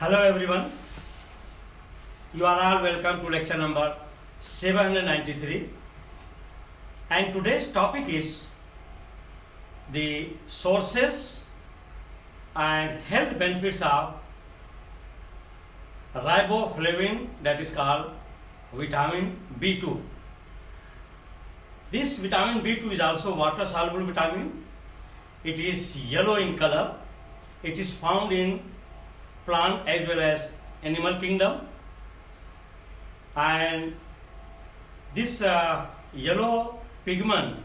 Hello everyone, you are all welcome to lecture number 793, and today's topic is the sources and health benefits of riboflavin, that is called vitamin B2. This vitamin B2 is also water soluble vitamin. It is yellow in color. It is found in plant as well as animal kingdom, and this yellow pigment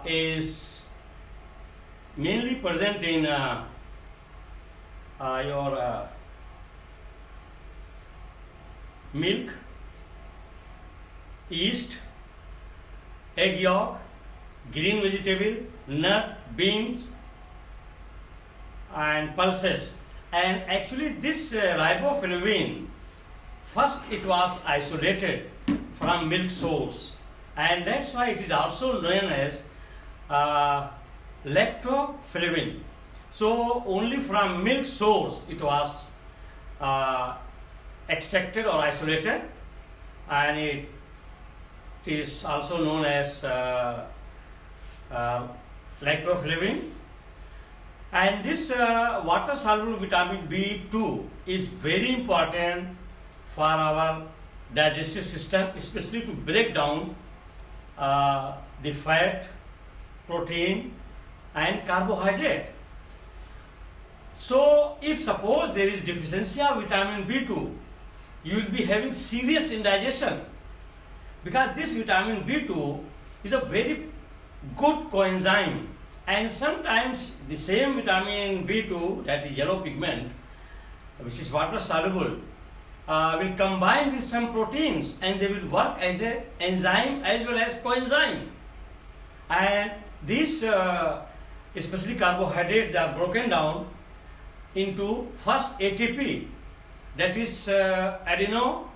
is mainly present in your milk, yeast, egg yolk, green vegetable, nut, beans and pulses. And actually this riboflavin, first it was isolated from milk source, and that's why it is also known as lactoflavin. So only from milk source it was extracted or isolated, and it is also known as lactoflavin. And this water soluble vitamin B2 is very important for our digestive system, especially to break down the fat, protein and carbohydrate. So if suppose there is deficiency of vitamin B2, you will be having serious indigestion, because this vitamin B2 is a very good coenzyme. And sometimes the same vitamin B2, that is yellow pigment, which is water soluble, will combine with some proteins, and they will work as an enzyme as well as coenzyme. And these, especially carbohydrates, they are broken down into first ATP, that is adeno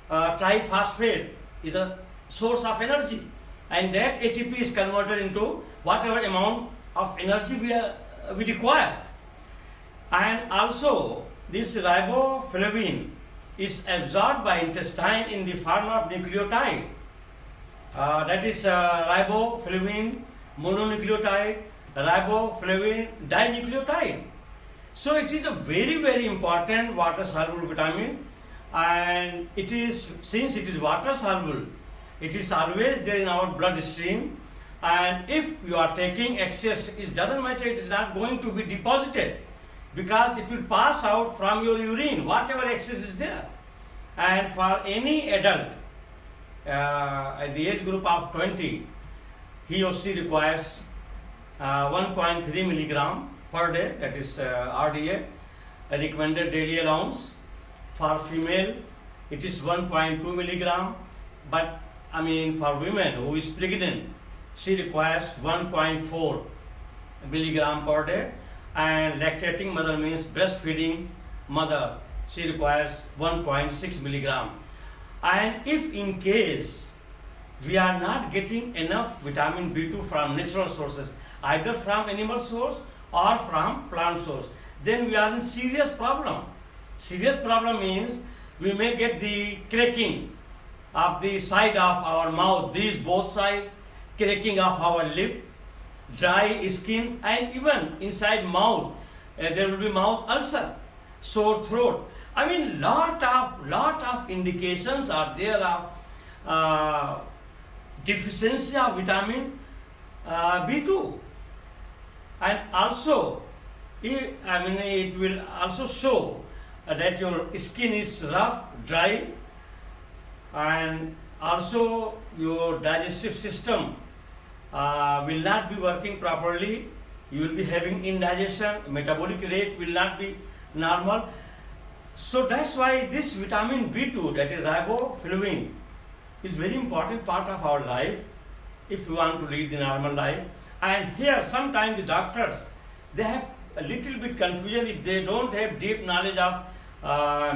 triphosphate, is a source of energy, and that ATP is converted into whatever amount of energy we require. And also this riboflavin is absorbed by intestine in the form of nucleotide, that is riboflavin mononucleotide, riboflavin dinucleotide. So it is a very important water soluble vitamin, and it is, since it is water soluble, it is always there in our bloodstream. And if you are taking excess, it doesn't matter, it is not going to be deposited, because it will pass out from your urine, whatever excess is there. And for any adult at the age group of 20, he or she requires 1.3 milligram per day, that is RDA, a recommended daily allowance. For female, it is 1.2 milligram, but for women who is pregnant, she requires 1.4 milligram per day, and lactating mother means breastfeeding mother, she requires 1.6 milligram. And if in case we are not getting enough vitamin B2 from natural sources, either from animal source or from plant source, then we are in serious problem. Serious problem means we may get the cracking of the side of our mouth, these both sides, cracking of our lip, dry skin, and even inside mouth there will be mouth ulcer, sore throat. Lot of indications are there of deficiency of vitamin B2. And also it will also show that your skin is rough, dry, and also your digestive system will not be working properly. You will be having indigestion, metabolic rate will not be normal. So that's why this vitamin B2, that is riboflavin, is very important part of our life if we want to lead the normal life. And here sometimes the doctors, they have a little bit confusion if they don't have deep knowledge of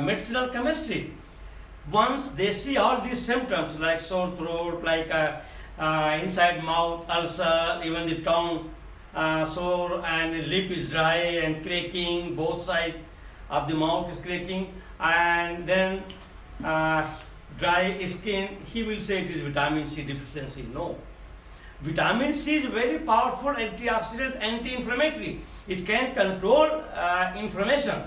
medicinal chemistry. Once they see all these symptoms like sore throat, like inside mouth ulcer, even the tongue sore, and the lip is dry and cracking both sides, of the mouth is cracking, and then dry skin, he will say it is vitamin C deficiency. No. Vitamin C is very powerful antioxidant, anti-inflammatory. It can control inflammation.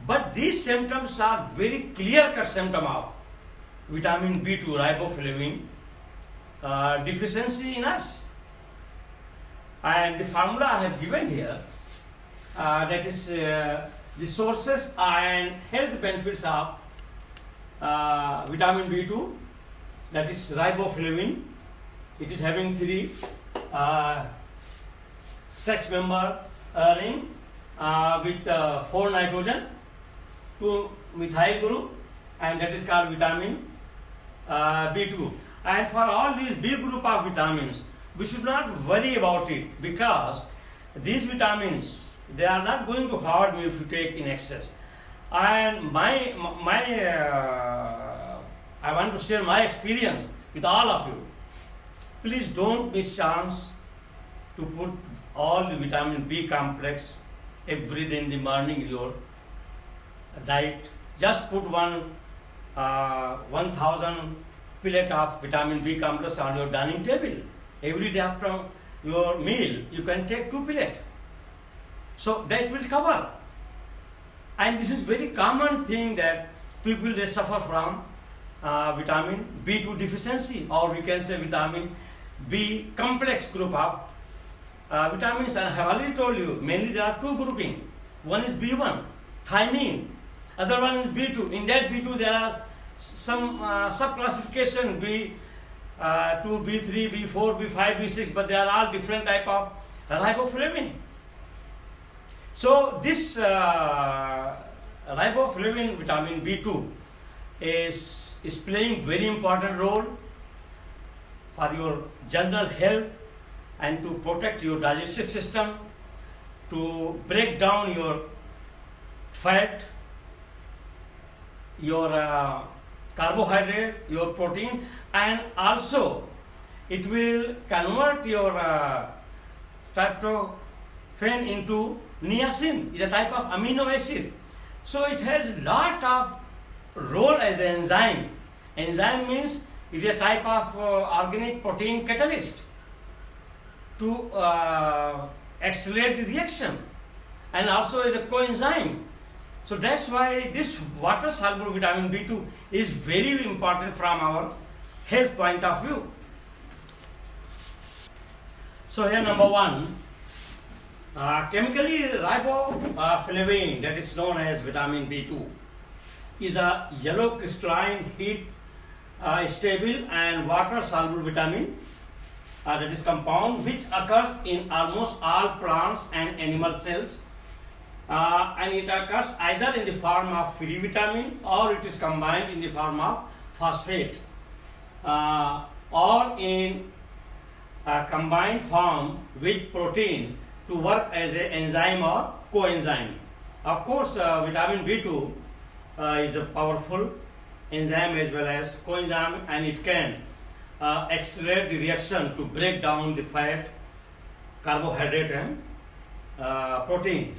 But these symptoms are very clear-cut symptom of vitamin B2, riboflavin deficiency in us. And the formula I have given here, that is the sources and health benefits of vitamin B2, that is riboflavin. It is having 3 sex member ring with 4 nitrogen, 2 methyl group, and that is called vitamin B2. And for all these B group of vitamins, we should not worry about it, because these vitamins, they are not going to harm you if you take in excess. And I want to share my experience with all of you. Please don't miss chance to put all the vitamin B complex every day in the morning in your diet. Just put 1000 pellet of vitamin B complex on your dining table. Every day after your meal, you can take 2 pellets. So that will cover. And this is very common thing that people, they suffer from vitamin B2 deficiency, or we can say vitamin B complex group of vitamins. And I have already told you, mainly there are 2 grouping. One is B1, thiamine. Other one is B2. In that B2 there are some sub-classification, B2, B3, B4, B5, B6, but they are all different type of riboflavin. So this riboflavin vitamin B2 is playing very important role for your general health and to protect your digestive system, to break down your fat, your carbohydrate, your protein, and also it will convert your tryptophan into niacin. It's a type of amino acid. So it has lot of role as an enzyme. Enzyme means it's a type of organic protein catalyst to accelerate the reaction, and also as a coenzyme. So that's why this water soluble vitamin B2 is very important from our health point of view. So here number 1, chemically riboflavin, that is known as vitamin B2, is a yellow crystalline heat stable and water soluble vitamin, that is compound which occurs in almost all plants and animal cells, and it occurs either in the form of free vitamin, or it is combined in the form of phosphate, or in combined form with protein to work as an enzyme or coenzyme. Of course, vitamin B2 is a powerful enzyme as well as coenzyme, and it can accelerate the reaction to break down the fat, carbohydrate, and protein.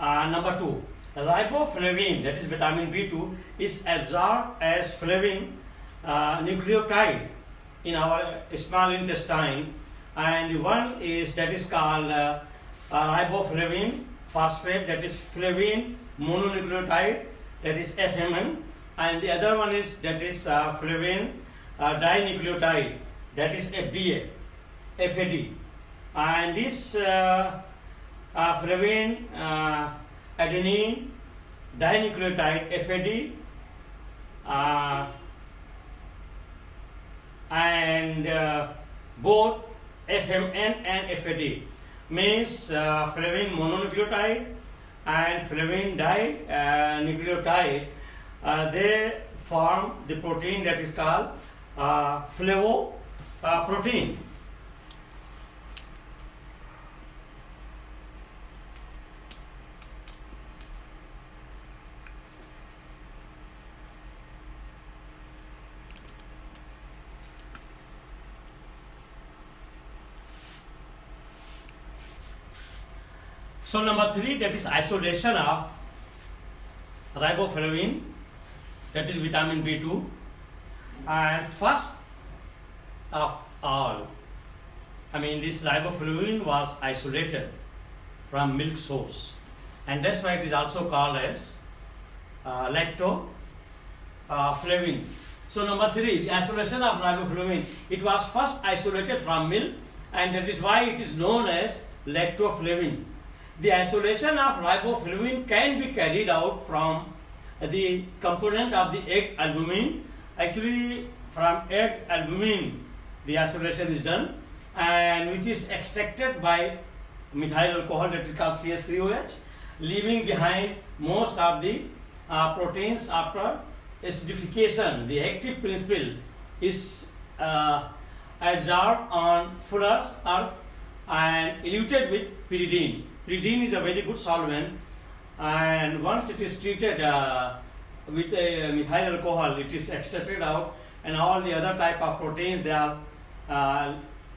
Number 2, riboflavin, that is vitamin B2, is absorbed as flavin nucleotide in our small intestine, and one is that is called riboflavin phosphate, that is flavin mononucleotide, that is FMN, and the other one is that is flavin dinucleotide, that is FAD. And this flavin adenine dinucleotide FAD and both FMN and FAD means flavin mononucleotide and flavin dinucleotide, they form the protein that is called flavoprotein. So number 3, that is isolation of riboflavin, that is vitamin B2. And first of all, this riboflavin was isolated from milk source, and that's why it is also called as lactoflavin. So number 3, the isolation of riboflavin. It was first isolated from milk, and that is why it is known as lactoflavin. The isolation of riboflavin can be carried out from the component of the egg albumin. Actually, from egg albumin, the isolation is done, and which is extracted by methyl alcohol, that is called CH3OH, leaving behind most of the proteins after acidification. The active principle is adsorbed on Fuller's earth and eluted with pyridine. Pyridine is a very good solvent, and once it is treated with a methyl alcohol, it is extracted out, and all the other type of proteins, they are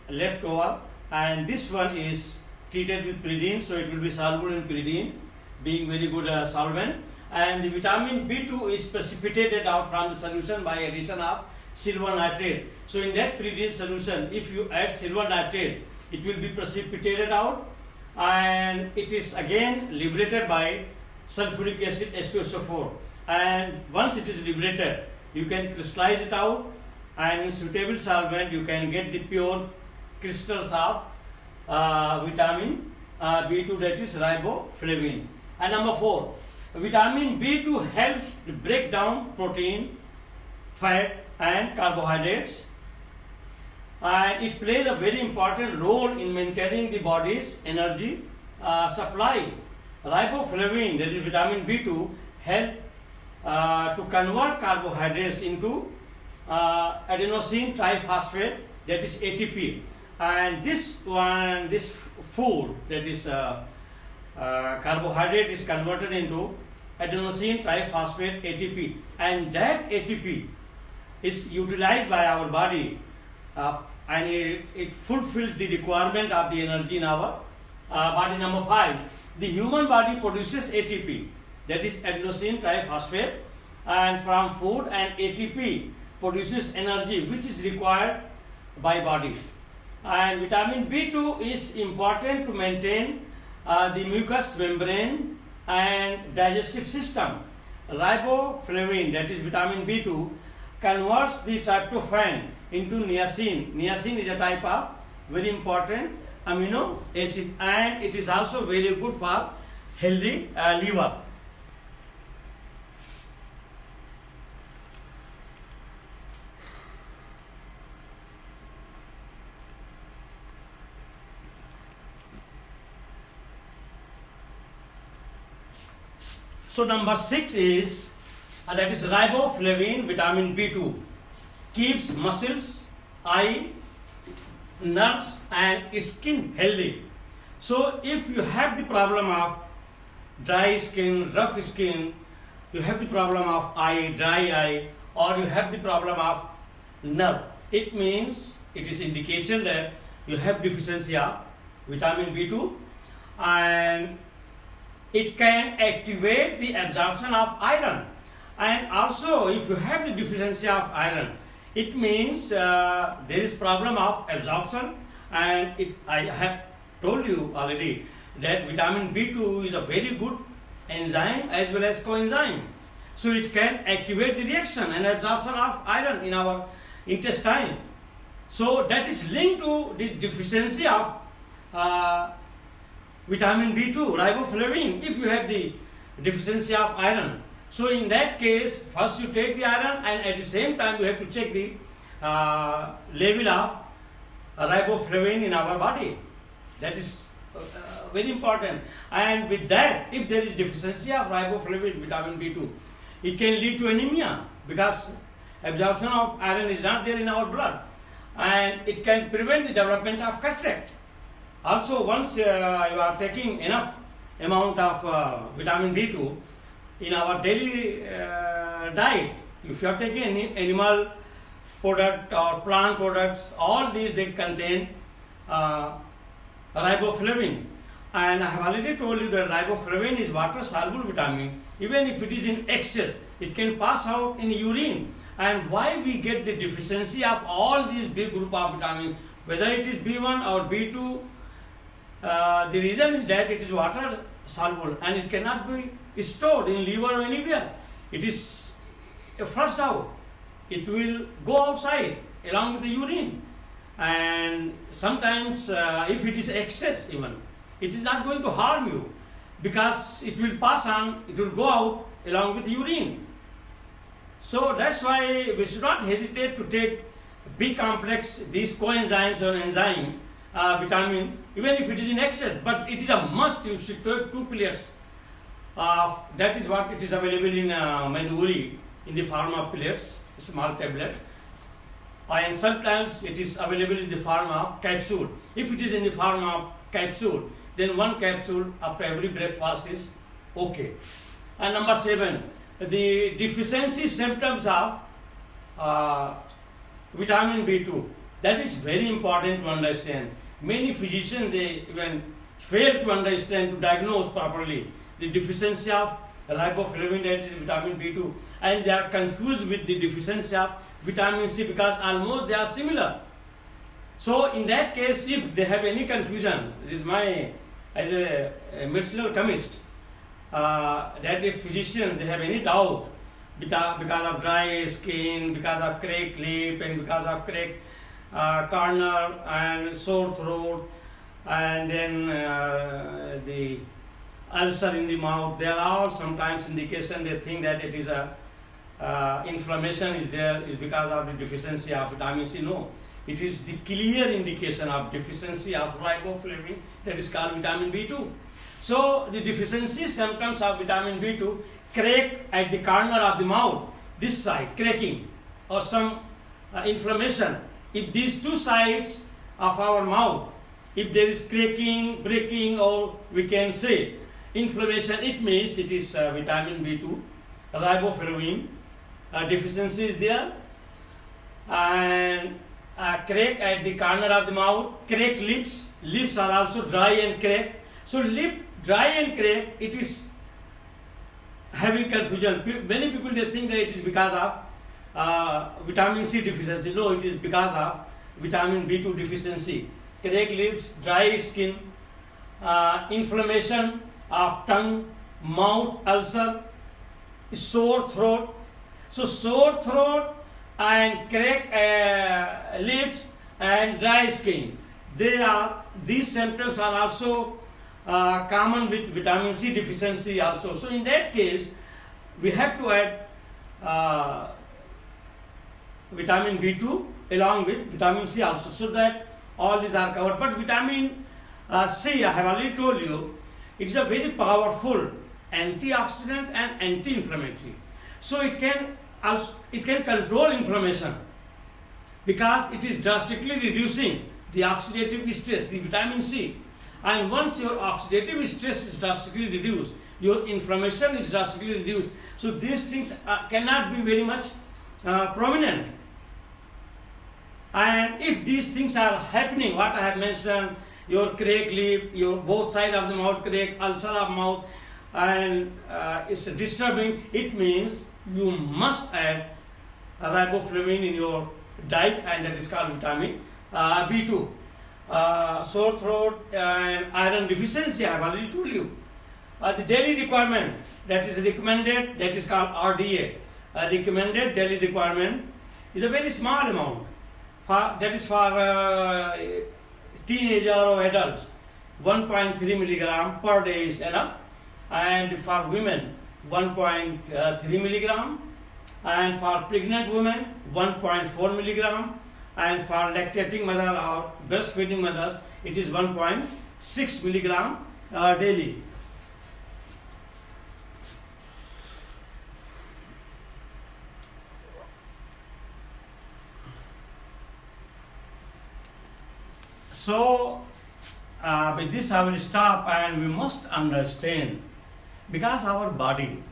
left over, and this one is treated with pyridine, so it will be soluble in pyridine, being very good solvent. And the vitamin B2 is precipitated out from the solution by addition of silver nitrate. So in that pyridine solution, if you add silver nitrate, it will be precipitated out, and it is again liberated by sulfuric acid H2SO4. And once it is liberated, you can crystallize it out, and in suitable solvent you can get the pure crystals of vitamin B2, that is riboflavin. And number 4, vitamin B2 helps to break down protein, fat and carbohydrates, and it plays a very important role in maintaining the body's energy supply. Riboflavin, that is vitamin B2, help to convert carbohydrates into adenosine triphosphate, that is ATP. And this food, that is carbohydrate, is converted into adenosine triphosphate ATP, and that ATP is utilized by our body, and it fulfills the requirement of the energy in our body. Number 5, the human body produces ATP, that is adenosine triphosphate, and from food, and ATP produces energy which is required by body. And vitamin B2 is important to maintain the mucous membrane and digestive system. Riboflavin, that is vitamin B2, converts the tryptophan into niacin. Niacin is a type of very important amino acid, and it is also very good for healthy liver. So number 6 is, that is riboflavin, vitamin B2, keeps muscles, eye, nerves and skin healthy. So if you have the problem of dry skin, rough skin, you have the problem of eye, dry eye, or you have the problem of nerve, it means it is indication that you have deficiency of vitamin B2, and it can activate the absorption of iron. And also, if you have the deficiency of iron, it means there is problem of absorption, and I have told you already that vitamin B2 is a very good enzyme as well as coenzyme. So it can activate the reaction and absorption of iron in our intestine. So that is linked to the deficiency of vitamin B2, riboflavin, if you have the deficiency of iron. So in that case, first you take the iron, and at the same time you have to check the level of riboflavin in our body. That is very important. And with that, if there is deficiency of riboflavin, vitamin B2, it can lead to anemia, because absorption of iron is not there in our blood, and it can prevent the development of cataract. Also, once you are taking enough amount of vitamin B2 in our daily diet, if you are taking any animal product or plant products, all these they contain riboflavin. And I have already told you that riboflavin is water-soluble vitamin. Even if it is in excess, it can pass out in urine. And why we get the deficiency of all these big group of vitamins, whether it is B1 or B2, the reason is that it is water soluble and it cannot be stored in liver or anywhere. It is flushed out. It will go outside along with the urine. And sometimes if it is excess even, it is not going to harm you because it will pass on, it will go out along with urine. So that's why we should not hesitate to take B complex, these coenzymes or enzyme, vitamin, even if it is in excess, but it is a must. You should take 2 pellets. That is what it is available in Maiduguri, in the form of pellets, small tablet. And sometimes it is available in the form of capsule. If it is in the form of capsule, then 1 capsule after every breakfast is okay. And number 7, the deficiency symptoms of vitamin B2. That is very important to understand. Many physicians, they even fail to understand, to diagnose properly the deficiency of riboflavin, that is vitamin B2, and they are confused with the deficiency of vitamin C because almost they are similar. So in that case, if they have any confusion, it is my, as a medicinal chemist, that if physicians, they have any doubt because of dry skin, because of cracked lip, and because of cracked corner and sore throat, and then the ulcer in the mouth, there are sometimes indication they think that it is a inflammation is there, is because of the deficiency of vitamin C. No, it is the clear indication of deficiency of riboflavin, that is called vitamin B2. So the deficiency symptoms of vitamin B2, crack at the corner of the mouth, this side, cracking, or some inflammation. If these 2 sides of our mouth, if there is cracking, breaking, or we can say inflammation, it means it is vitamin B2, riboflavin deficiency is there. And crack at the corner of the mouth, cracked lips, lips are also dry and cracked. So lip dry and cracked, it is having confusion. Many people, they think that it is because of vitamin C deficiency. No, it is because of vitamin B2 deficiency. Cracked lips, dry skin, inflammation of tongue, mouth, ulcer, sore throat. So sore throat and cracked lips and dry skin, these symptoms are also common with vitamin C deficiency also. So in that case, we have to add vitamin B2 along with vitamin C also, so that all these are covered. But vitamin C, I have already told you, it is a very powerful antioxidant and anti-inflammatory. So it can control inflammation because it is drastically reducing the oxidative stress, the vitamin C. And once your oxidative stress is drastically reduced, your inflammation is drastically reduced. So these things cannot be very much prominent. And if these things are happening, what I have mentioned, your cracked lip, your both sides of the mouth cracked, ulcer of mouth, and it's disturbing, it means you must add riboflavin in your diet, and that is called vitamin B2. Sore throat and iron deficiency, I have already told you. The daily requirement that is recommended, that is called RDA. Recommended daily requirement is a very small amount. That is for teenager or adults. 1.3 milligram per day is enough. And for women, 1.3 milligram. And for pregnant women, 1.4 milligram. And for lactating mother or breastfeeding mothers, it is 1.6 milligram daily. So with this I will stop, and we must understand, because our body,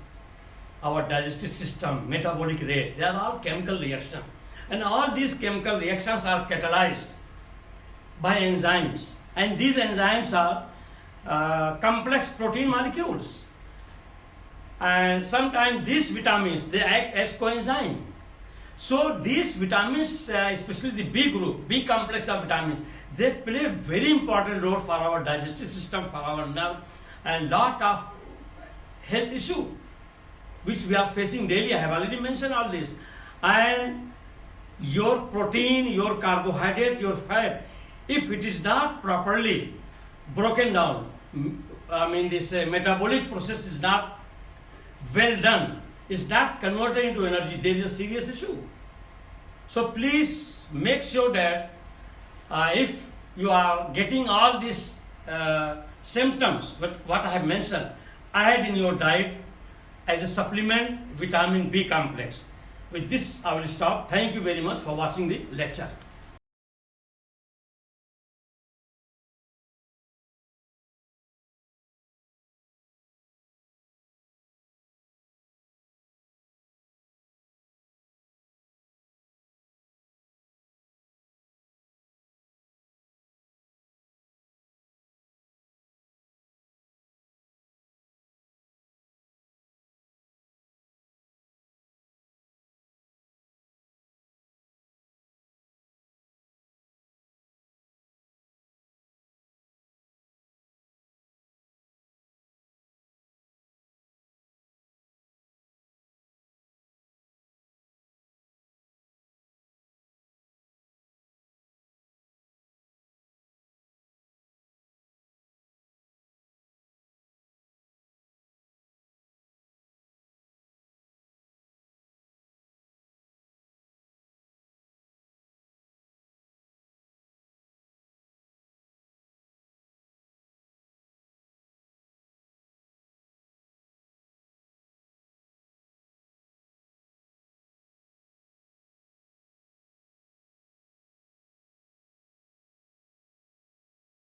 our digestive system, metabolic rate, they are all chemical reactions. And all these chemical reactions are catalyzed by enzymes. And these enzymes are complex protein molecules. And sometimes these vitamins, they act as coenzyme. So these vitamins, especially the B group, B complex of vitamins, they play a very important role for our digestive system, for our nerve, and lot of health issue which we are facing daily. I have already mentioned all this. And your protein, your carbohydrate, your fat, if it is not properly broken down, this metabolic process is not well done, is not converted into energy, there is a serious issue. So please make sure that if you are getting all these symptoms, what I have mentioned, add in your diet as a supplement vitamin B complex. With this, I will stop. Thank you very much for watching the lecture.